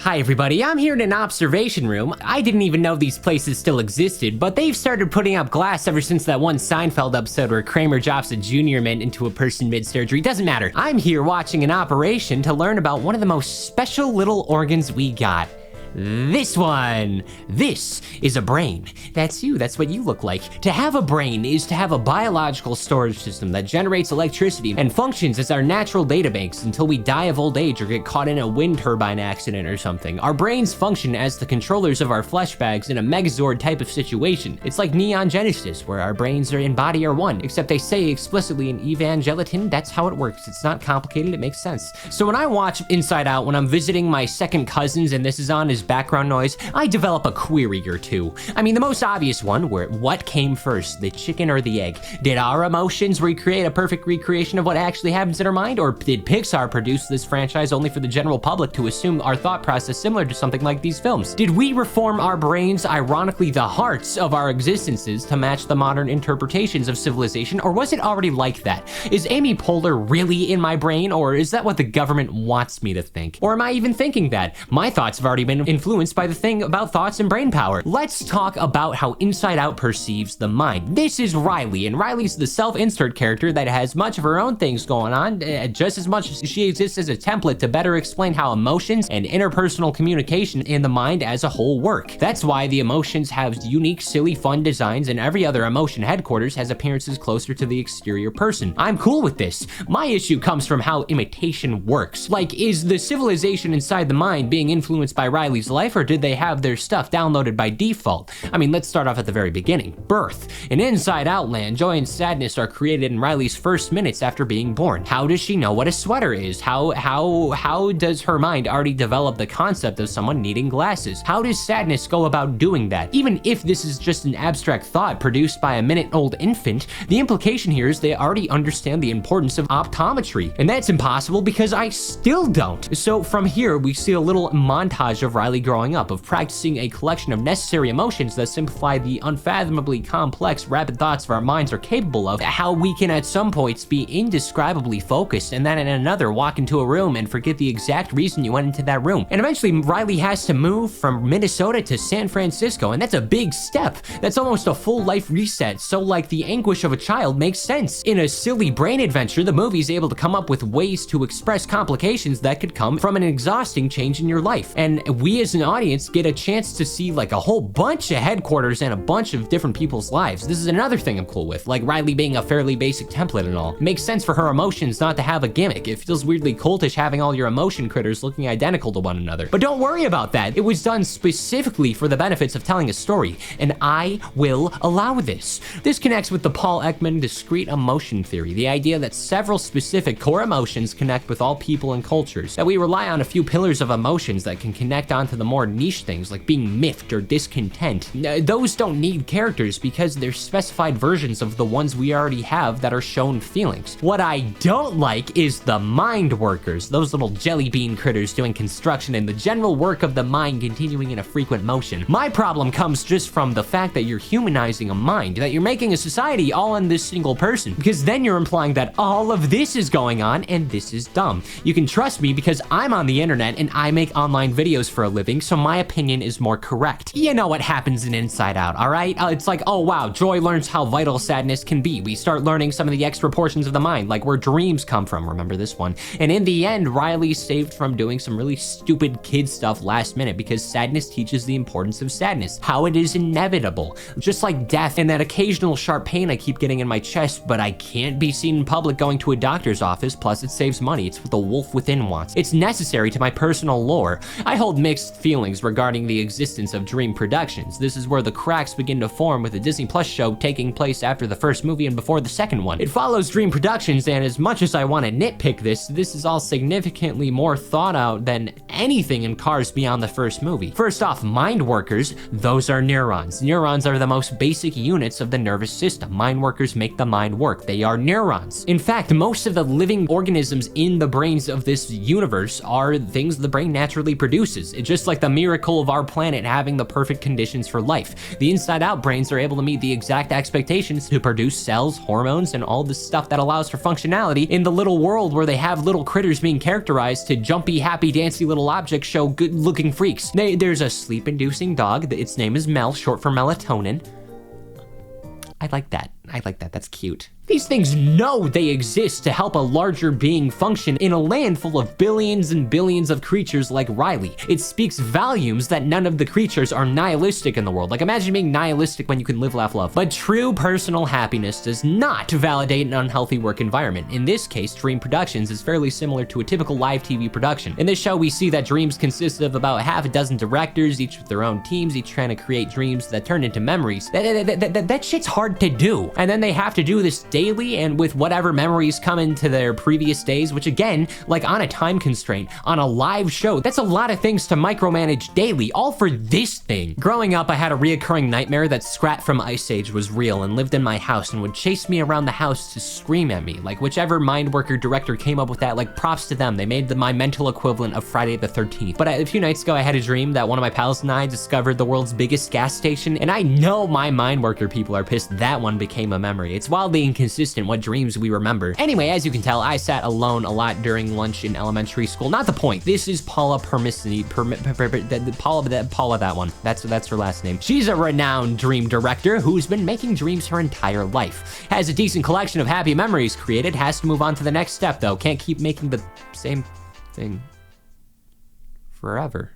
Hi everybody, I'm here in an observation room. I didn't even know these places still existed, but they've started putting up glass ever since that one Seinfeld episode where Kramer drops a junior mint into a person mid-surgery. Doesn't matter. I'm here watching an operation to learn about one of the most special little organs we got. This one. This is a brain. That's you. That's what you look like. To have a brain is to have a biological storage system that generates electricity and functions as our natural databanks until we die of old age or get caught in a wind turbine accident or something. Our brains function as the controllers of our flesh bags in a Megazord type of situation. It's like Neon Genesis, where our brains and body are one, except they say explicitly in Evangeliton that's how it works. It's not complicated, it makes sense. So when I watch Inside Out, when I'm visiting my second cousins and this is on as background noise, I develop a query or two. I mean, the most obvious one, what came first, the chicken or the egg? Did our emotions recreate a perfect recreation of what actually happens in our mind, or did Pixar produce this franchise only for the general public to assume our thought process similar to something like these films? Did we reform our brains, ironically the hearts of our existences, to match the modern interpretations of civilization, or was it already like that? Is Amy Poehler really in my brain, or is that what the government wants me to think? Or am I even thinking that? My thoughts have already been influenced by the thing about thoughts and brain power. Let's talk about how Inside Out perceives the mind. This is Riley, and Riley's the self-insert character that has much of her own things going on, just as much as she exists as a template to better explain how emotions and interpersonal communication in the mind as a whole work. That's why the emotions have unique, silly, fun designs, and every other emotion headquarters has appearances closer to the exterior person. I'm cool with this. My issue comes from how imitation works. Like, is the civilization inside the mind being influenced by Riley's life, or did they have their stuff downloaded by default? I mean, let's start off at the very beginning. Birth. In Inside Out land, joy and sadness are created in Riley's first minutes after being born. How does she know what a sweater is? How does her mind already develop the concept of someone needing glasses? How does sadness go about doing that? Even if this is just an abstract thought produced by a minute-old infant, the implication here is they already understand the importance of optometry. And that's impossible because I still don't. So from here, we see a little montage of Riley growing up, of practicing a collection of necessary emotions that simplify the unfathomably complex, rapid thoughts of our minds are capable of, how we can at some points be indescribably focused and then in another walk into a room and forget the exact reason you went into that room. And eventually Riley has to move from Minnesota to San Francisco, and that's a big step. That's almost a full life reset, so like the anguish of a child makes sense. In a silly brain adventure, the movie's able to come up with ways to express complications that could come from an exhausting change in your life. And we as an audience get a chance to see like a whole bunch of headquarters and a bunch of different people's lives. This is another thing I'm cool with, like Riley being a fairly basic template and all. It makes sense for her emotions not to have a gimmick. It feels weirdly cultish having all your emotion critters looking identical to one another. But don't worry about that. It was done specifically for the benefits of telling a story, and I will allow this. This connects with the Paul Ekman discrete emotion theory, the idea that several specific core emotions connect with all people and cultures, that we rely on a few pillars of emotions that can connect onto the more niche things like being miffed or discontent. Those don't need characters because they're specified versions of the ones we already have that are shown feelings. What I don't like is the mind workers, those little jelly bean critters doing construction and the general work of the mind continuing in a frequent motion. My problem comes just from the fact that you're humanizing a mind, that you're making a society all in this single person, because then you're implying that all of this is going on and this is dumb. You can trust me because I'm on the internet and I make online videos for a living, so my opinion is more correct. You know what happens in Inside Out, alright? It's like, oh wow, Joy learns how vital sadness can be. We start learning some of the extra portions of the mind, like where dreams come from, remember this one. And in the end, Riley's saved from doing some really stupid kid stuff last minute because sadness teaches the importance of sadness, how it is inevitable. Just like death and that occasional sharp pain I keep getting in my chest, but I can't be seen in public going to a doctor's office, plus it saves money. It's what the wolf within wants. It's necessary to my personal lore. I hold mixed feelings regarding the existence of Dream Productions. This is where the cracks begin to form with the Disney Plus show taking place after the first movie and before the second one. It follows Dream Productions, and as much as I want to nitpick this is all significantly more thought out than anything in Cars beyond the first movie. First off, mind workers, those are neurons. Neurons are the most basic units of the nervous system. Mind workers make the mind work. They are neurons. In fact, most of the living organisms in the brains of this universe are things the brain naturally produces. It's just like the miracle of our planet having the perfect conditions for life. The Inside Out brains are able to meet the exact expectations to produce cells, hormones, and all this stuff that allows for functionality in the little world where they have little critters being characterized to jumpy, happy, dancy little objects show good-looking freaks. There's a sleep-inducing dog. Its name is Mel, short for melatonin. I like that. That's cute. These things know they exist to help a larger being function in a land full of billions and billions of creatures like Riley. It speaks volumes that none of the creatures are nihilistic in the world. Like, imagine being nihilistic when you can live, laugh, love. But true personal happiness does not validate an unhealthy work environment. In this case, Dream Productions is fairly similar to a typical live TV production. In this show, we see that Dreams consist of about half a dozen directors, each with their own teams, each trying to create dreams that turn into memories. That shit's hard to do. And then they have to do this daily and with whatever memories come into their previous days, which again, like on a time constraint, on a live show, that's a lot of things to micromanage daily, all for this thing. Growing up, I had a reoccurring nightmare that Scrat from Ice Age was real and lived in my house and would chase me around the house to scream at me. Like, whichever mind worker director came up with that, like, props to them. They made my mental equivalent of Friday the 13th. But a few nights ago, I had a dream that one of my pals and I discovered the world's biggest gas station, and I know my mind worker people are pissed that one became a memory. It's wildly inconsistent what dreams we remember. Anyway, as you can tell, I sat alone a lot during lunch in elementary school. Not the point. This is Paula Paula, that one. That's her last name. She's a renowned dream director who's been making dreams her entire life. Has a decent collection of happy memories created, has to move on to the next step though. Can't keep making the same thing forever.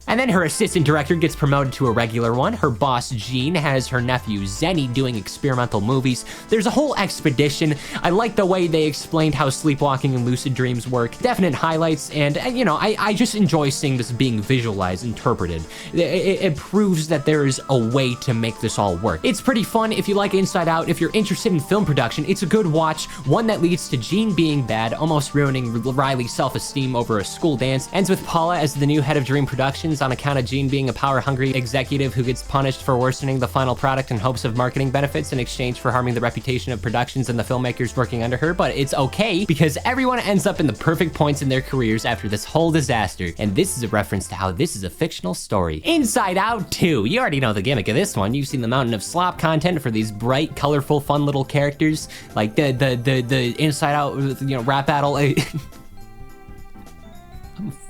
And then her assistant director gets promoted to a regular one. Her boss, Jean, has her nephew, Zenny, doing experimental movies. There's a whole expedition. I like the way they explained how sleepwalking and lucid dreams work. Definite highlights, and you know, I just enjoy seeing this being visualized, interpreted. It proves that there is a way to make this all work. It's pretty fun if you like Inside Out. If you're interested in film production, it's a good watch. One that leads to Jean being bad, almost ruining Riley's self-esteem over a school dance. Ends with Paula as the new head of Dream Productions on account of Jean being a power-hungry executive who gets punished for worsening the final product in hopes of marketing benefits in exchange for harming the reputation of productions and the filmmakers working under her. But it's okay because everyone ends up in the perfect points in their careers after this whole disaster. And this is a reference to how this is a fictional story. Inside Out 2. You already know the gimmick of this one. You've seen the mountain of slop content for these bright, colorful, fun little characters. Like the Inside Out, you know, rap battle.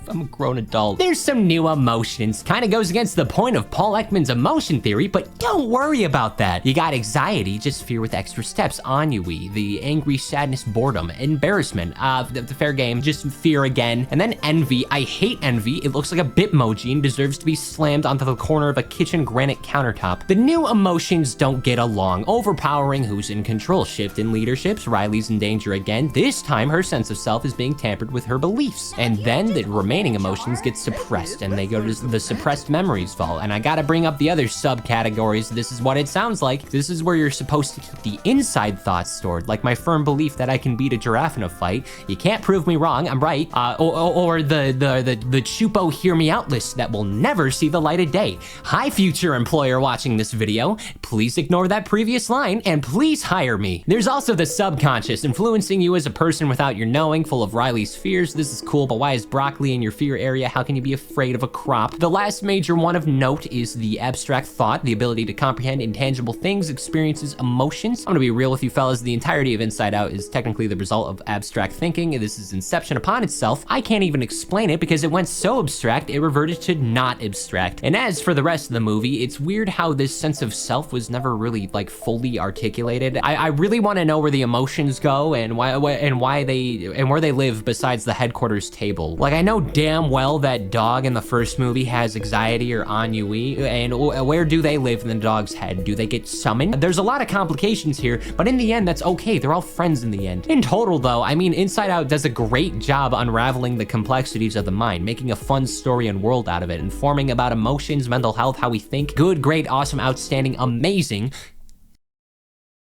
I'm a grown adult. There's some new emotions. Kind of goes against the point of Paul Ekman's emotion theory, but don't worry about that. You got anxiety, just fear with extra steps. Ennui, the angry sadness, boredom, embarrassment, the fair game, just fear again. And then envy. I hate envy. It looks like a Bitmoji and deserves to be slammed onto the corner of a kitchen granite countertop. The new emotions don't get along. Overpowering, who's in control. Shift in leaderships. Riley's in danger again. This time, her sense of self is being tampered with her beliefs. And then the remaining emotions get suppressed and they go to the suppressed memories vault. And I gotta bring up the other subcategories. This is what it sounds like. This is where you're supposed to keep the inside thoughts stored, like my firm belief that I can beat a giraffe in a fight. You can't prove me wrong, I'm right. Or the Choopo hear me out list that will never see the light of day. Hi, future employer watching this video. Please ignore that previous line and please hire me. There's also the subconscious, influencing you as a person without your knowing, full of Riley's fears. This is cool, but why is broccoli in your fear area? How can you be afraid of a crop? The last major one of note is the abstract thought, the ability to comprehend intangible things, experiences, emotions. I'm gonna be real with you fellas, the entirety of Inside Out is technically the result of abstract thinking. This is inception upon itself. I can't even explain it because it went so abstract, it reverted to not abstract. And as for the rest of the movie, it's weird how this sense of self was never really like fully articulated. I really want to know where the emotions go and where they live besides the headquarters table. Like, I know damn well that dog in the first movie has anxiety or ennui, and where do they live in the dog's head? Do they get summoned? There's a lot of complications here, but in the end, that's okay. They're all friends in the end. In total, though, I mean, Inside Out does a great job unraveling the complexities of the mind, making a fun story and world out of it, informing about emotions, mental health, how we think. Good, great, awesome, outstanding, amazing.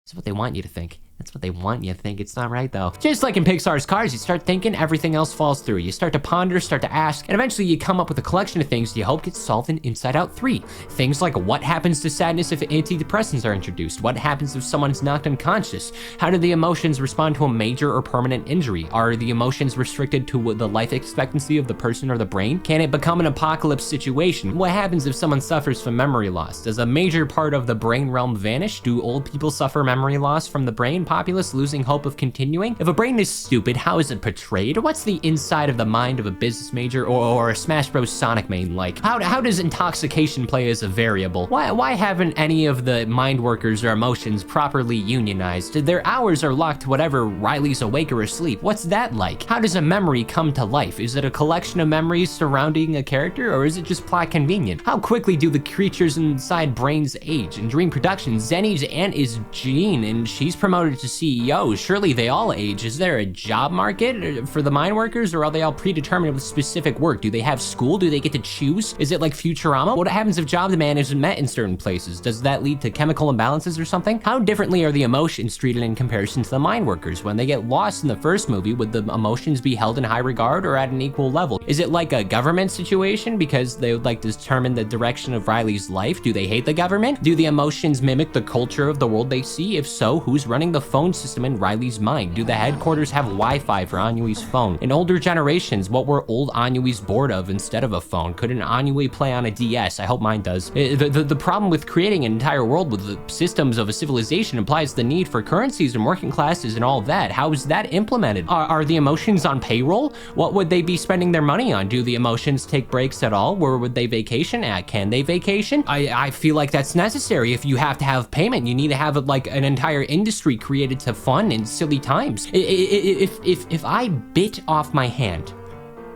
That's what they want you to think. That's what they want you to think. It's not right though. Just like in Pixar's Cars, you start thinking, everything else falls through. You start to ponder, start to ask, and eventually you come up with a collection of things you hope get solved in Inside Out 3. Things like what happens to sadness if antidepressants are introduced? What happens if someone's knocked unconscious? How do the emotions respond to a major or permanent injury? Are the emotions restricted to the life expectancy of the person or the brain? Can it become an apocalypse situation? What happens if someone suffers from memory loss? Does a major part of the brain realm vanish? Do old people suffer memory loss from the brain? populace losing hope of continuing? If a brain is stupid, how is it portrayed? What's the inside of the mind of a business major or a Smash Bros. Sonic main like? How does intoxication play as a variable? Why haven't any of the mind workers or emotions properly unionized? Their hours are locked to whatever Riley's awake or asleep. What's that like? How does a memory come to life? Is it a collection of memories surrounding a character, or is it just plot convenient? How quickly do the creatures inside brains age? In Dream Productions, Zenny's aunt is Jean, and she's promoted to CEO. Surely they all age. Is there a job market for the mine workers, or are they all predetermined with specific work? Do they have school? Do they get to choose? Is it like Futurama? What happens if job demand isn't met in certain places? Does that lead to chemical imbalances or something? How differently are the emotions treated in comparison to the mine workers? When they get lost in the first movie, would the emotions be held in high regard or at an equal level? Is it like a government situation because they would like to determine the direction of Riley's life? Do they hate the government? Do the emotions mimic the culture of the world they see? If so, who's running the phone system in Riley's mind? Do the headquarters have Wi-Fi for Anui's phone? In older generations, what were old Anui's bored of instead of a phone? Could an Anui play on a DS? I hope mine does. The problem with creating an entire world with the systems of a civilization implies the need for currencies and working classes and all that. How is that implemented? Are the emotions on payroll? What would they be spending their money on? Do the emotions take breaks at all? Where would they vacation at? Can they vacation? I feel like that's necessary. If you have to have payment, you need to have like an entire industry created to fun in silly times. If I bit off my hand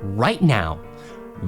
right now,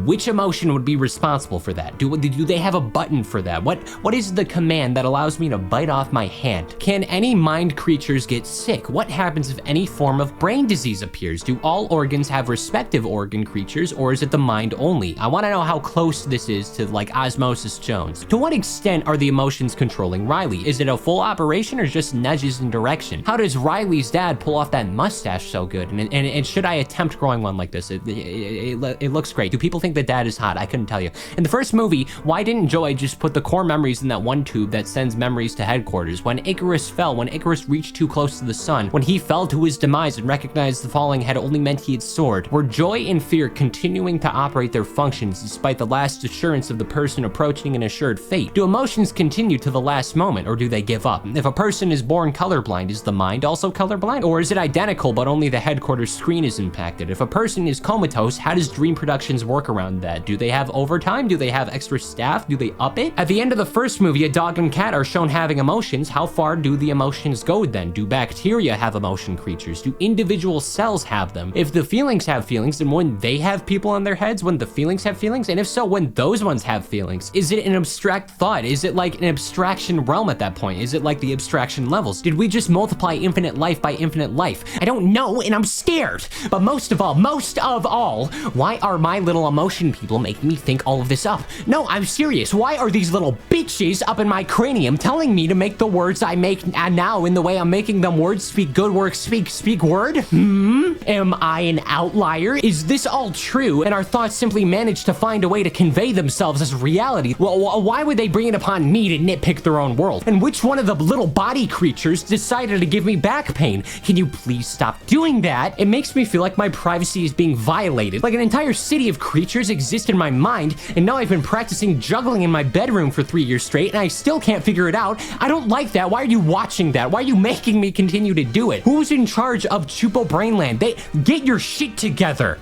which emotion would be responsible for that? Do they have a button for that? What is the command that allows me to bite off my hand? Can any mind creatures get sick? What happens if any form of brain disease appears? Do all organs have respective organ creatures, or is it the mind only? I want to know how close this is to like Osmosis Jones. To what extent are the emotions controlling Riley? Is it a full operation or just nudges in direction? How does Riley's dad pull off that mustache so good? And should I attempt growing one like this? It looks great. Do people think that dad is hot? I couldn't tell you. In the first movie, why didn't Joy just put the core memories in that one tube that sends memories to headquarters? When Icarus fell, when Icarus reached too close to the sun, when he fell to his demise and recognized the falling had only meant he had soared, were Joy and Fear continuing to operate their functions despite the last assurance of the person approaching an assured fate? Do emotions continue to the last moment, or do they give up? If a person is born colorblind, is the mind also colorblind? Or is it identical but only the headquarters screen is impacted? If a person is comatose, how does Dream Productions work around that? Do they have overtime? Do they have extra staff? Do they up it? At the end of the first movie, a dog and cat are shown having emotions. How far do the emotions go then? Do bacteria have emotion creatures? Do individual cells have them? If the feelings have feelings, then wouldn't they have people in their heads when the feelings have feelings? And if so, when those ones have feelings? Is it an abstract thought? Is it like an abstraction realm at that point? Is it like the abstraction levels? Did we just multiply infinite life by infinite life? I don't know, and I'm scared. But most of all, why are my little emotion people making me think all of this up? No, I'm serious. Why are these little bitches up in my cranium telling me to make the words I make now in the way I'm making them words? Speak good work, speak word? Am I an outlier? Is this all true? And our thoughts simply manage to find a way to convey themselves as reality? Well, why would they bring it upon me to nitpick their own world? And which one of the little body creatures decided to give me back pain? Can you please stop doing that? It makes me feel like my privacy is being violated. Like an entire city of creatures exist in my mind, and now I've been practicing juggling in my bedroom for 3 years straight, and I still can't figure it out. I don't like that. Why are you watching that? Why are you making me continue to do it? Who's in charge of Choopo Brainland? They get your shit together.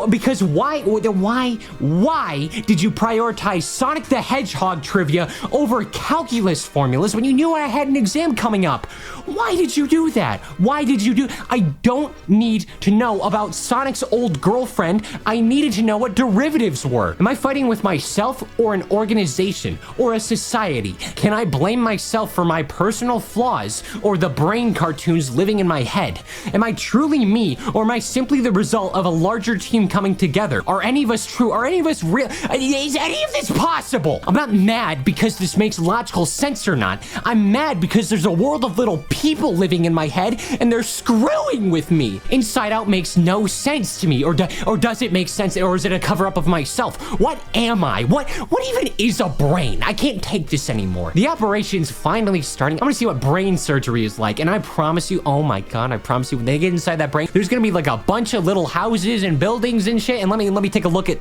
Because why did you prioritize Sonic the Hedgehog trivia over calculus formulas when you knew I had an exam coming up? Why did you do that? I don't need to know about Sonic's old girlfriend. I needed to know what derivatives were. Am I fighting with myself or an organization or a society? Can I blame myself for my personal flaws or the brain cartoons living in my head? Am I truly me, or am I simply the result of a larger team coming together? Are any of us true? Are any of us real? Is any of this possible? I'm not mad because this makes logical sense or not. I'm mad because there's a world of little people living in my head and they're screwing with me. Inside Out makes no sense to me, or does it make sense, or is it a cover-up of myself? What am I? What even is a brain? I can't take this anymore. The operation's finally starting. I'm gonna see what brain surgery is like, and I promise you, oh my god, I promise you, when they get inside that brain, there's gonna be like a bunch of little houses and buildings and shit, and let me take a look at